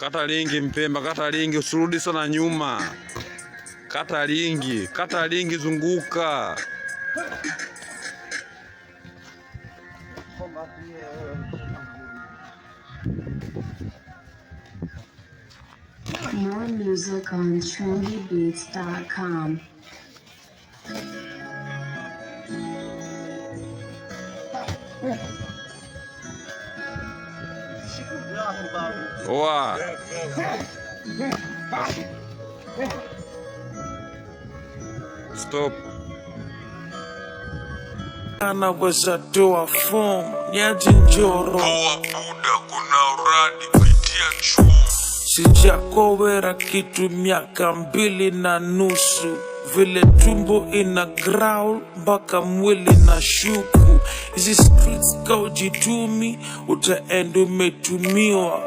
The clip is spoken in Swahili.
Kata lingi Mpemba, kata lingi, usirudi sana nyuma. Kata lingi, zunguka. More music on trendybeats.com. Oa. Stop. Anaweza toa form ya jinjoro. Toa buda, kuna uradi pitia chuo. Sijakowera kitu miaka 2.5. Vile tumbo ina growl mpaka mwili na shuku. Hizi streets kaujitumi utaenda umetumiwa.